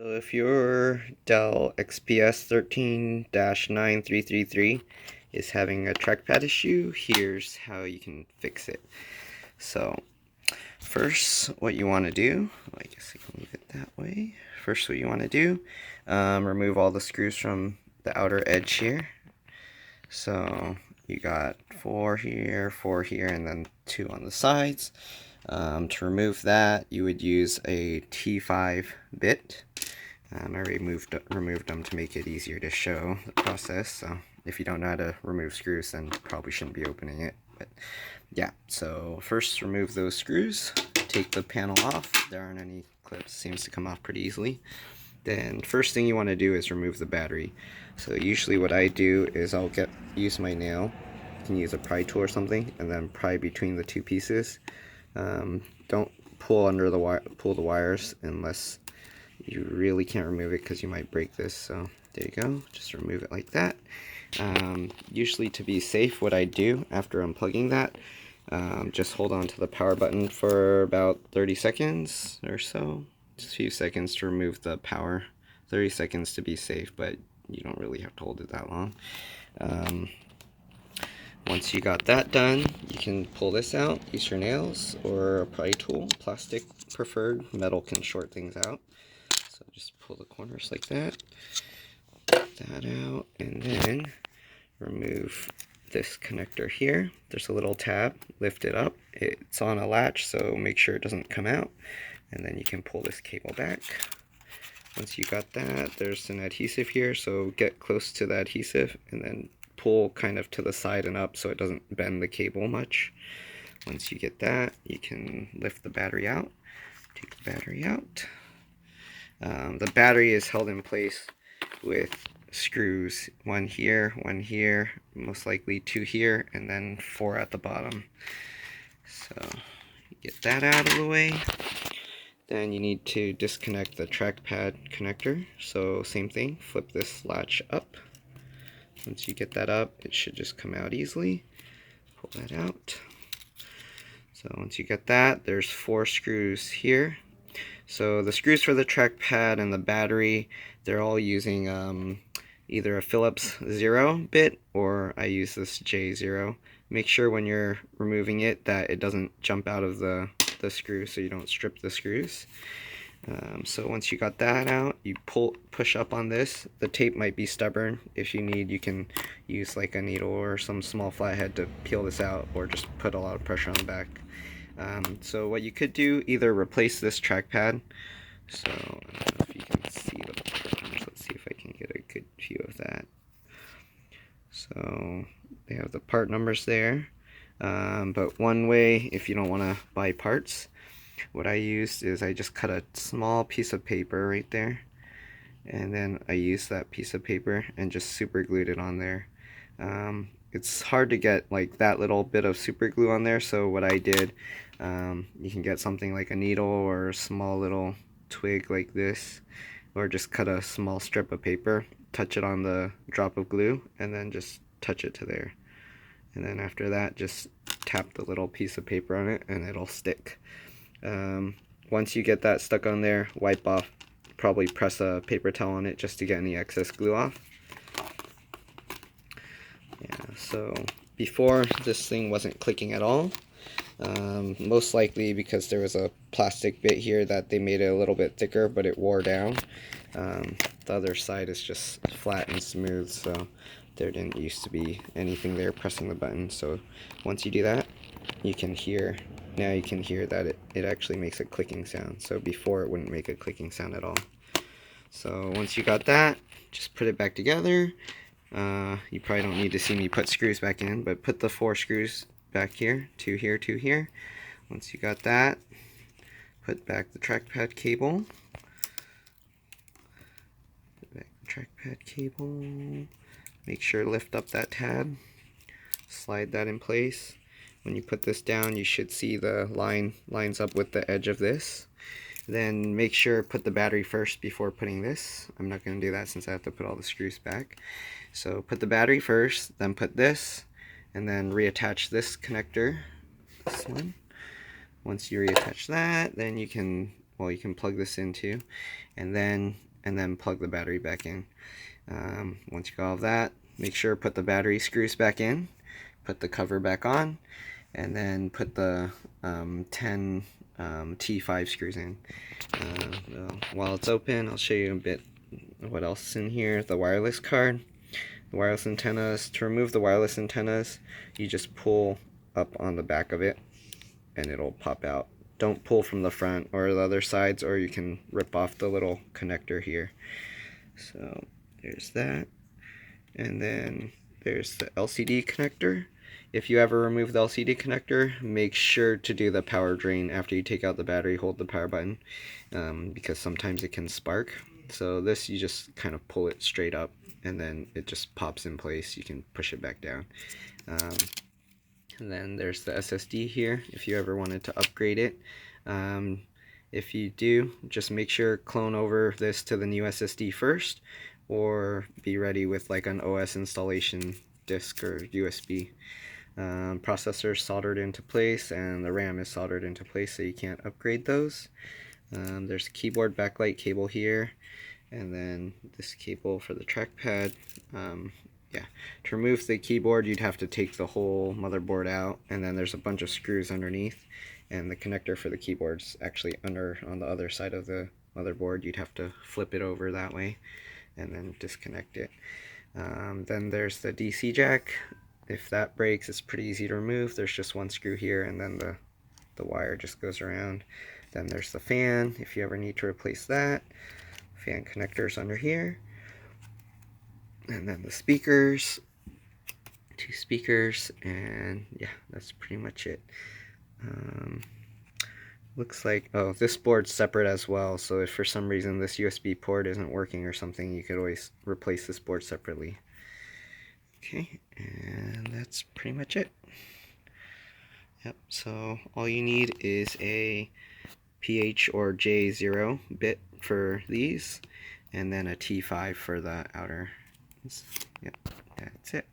So if your Dell XPS 13-9333 is having a trackpad issue, here's how you can fix it. So first, what you want to do, I guess I can leave it that way. First, what you want to do, remove all the screws from the outer edge here. So you got 4 here, and then 2 on the sides. To remove that, you would use a T5 bit. I removed them to make it easier to show the process. So if you don't know how to remove screws, then probably shouldn't be opening it. But yeah, so first remove those screws. Take the panel off. There aren't any clips. Seems to come off pretty easily. Then first thing you want to do is remove the battery. So usually what I do is I'll use my nail. You can use a pry tool or something, and then pry between the two pieces. Don't pull under the pull the wires unless you really can't remove it, because you might break this. So there you go, just remove it like that. Usually, to be safe, what I do after unplugging that, just hold on to the power button for about 30 seconds or so, just a few seconds to remove the power. 30 seconds to be safe, but you don't really have to hold it that long. Once you got that done, you can pull this out, use your nails or a pry tool, plastic preferred, metal can short things out. So just pull the corners like that, get that out, and then remove this connector here. There's a little tab, lift it up, it's on a latch, so make sure it doesn't come out, and then you can pull this cable back. Once you got that, there's an adhesive here, so get close to the adhesive and then pull kind of to the side and up so it doesn't bend the cable much. Once you get that, you can lift the battery out. Take the battery out. The battery is held in place with screws, one here, most likely 2 here, and then 4 at the bottom. So get that out of the way. Then you need to disconnect the trackpad connector. So same thing, flip this latch up. Once you get that up, it should just come out easily. Pull that out. So once you get that, there's 4 screws here. So the screws for the trackpad and the battery, they're all using either a Phillips 0 bit, or I use this J0. Make sure when you're removing it that it doesn't jump out of the screw, so you don't strip the screws. So once you got that out, you push up on this. The tape might be stubborn. If you need, you can use like a needle or some small flathead to peel this out, or just put a lot of pressure on the back. So what you could do, either replace this trackpad. So I don't know if you can see the part numbers. Let's see if I can get a good view of that. So they have the part numbers there. But one way, if you don't want to buy parts, what I used is I just cut a small piece of paper right there, and then I used that piece of paper and just super glued it on there. It's hard to get like that little bit of super glue on there, so what I did, you can get something like a needle or a small little twig like this, or just cut a small strip of paper, touch it on the drop of glue, and then just touch it to there. And then after that, just tap the little piece of paper on it and it'll stick. Once you get that stuck on there, wipe off, probably press a paper towel on it just to get any excess glue off. Yeah, so before, this thing wasn't clicking at all. Most likely because there was a plastic bit here that they made it a little bit thicker, but it wore down. The other side is just flat and smooth, so there didn't used to be anything there pressing the button. So once you do that, you can hear that it actually makes a clicking sound. So before, it wouldn't make a clicking sound at all. So once you got that, just put it back together. You probably don't need to see me put screws back in, but put the 4 screws back here, 2 here, 2 here. Once you got that, put back the trackpad cable. Put back the trackpad cable. Make sure to lift up that tab. Slide that in place. When you put this down, you should see the lines up with the edge of this. Then make sure put the battery first before putting this. I'm not going to do that since I have to put all the screws back. So put the battery first, then put this, and then reattach this connector, this one. Once you reattach that, then you can plug this into, and then and then plug the battery back in. Once you got all of that, make sure put the battery screws back in, put the cover back on, and then put the 10 T5 screws in. While it's open, I'll show you a bit what else is in here. The wireless card, the wireless antennas. To remove the wireless antennas, you just pull up on the back of it and it'll pop out. Don't pull from the front or the other sides, or you can rip off the little connector here. So there's that. And then there's the LCD connector. If you ever remove the LCD connector, make sure to do the power drain after you take out the battery. Hold the power button because sometimes it can spark. So this, you just kind of pull it straight up and then it just pops in place. You can push it back down. And then there's the SSD here if you ever wanted to upgrade it. If you do, just make sure clone over this to the new SSD first, or be ready with like an OS installation disk or USB. Processor soldered into place, and the RAM is soldered into place, so you can't upgrade those. There's a keyboard backlight cable here, and then this cable for the trackpad. Yeah, to remove the keyboard, you'd have to take the whole motherboard out, and then there's a bunch of screws underneath, and the connector for the keyboard's actually under on the other side of the motherboard. You'd have to flip it over that way and then disconnect it. Then there's the DC jack. If that breaks, it's pretty easy to remove. There's just one screw here, and then the wire just goes around. Then there's the fan, if you ever need to replace that. Fan connectors under here. And then the speakers, 2 speakers, and yeah, that's pretty much it. Looks like, oh, this board's separate as well, so if for some reason this USB port isn't working or something, you could always replace this board separately. Okay, and that's pretty much it. Yep, so all you need is a PH or J0 bit for these, and then a T5 for the outer. Yep, that's it.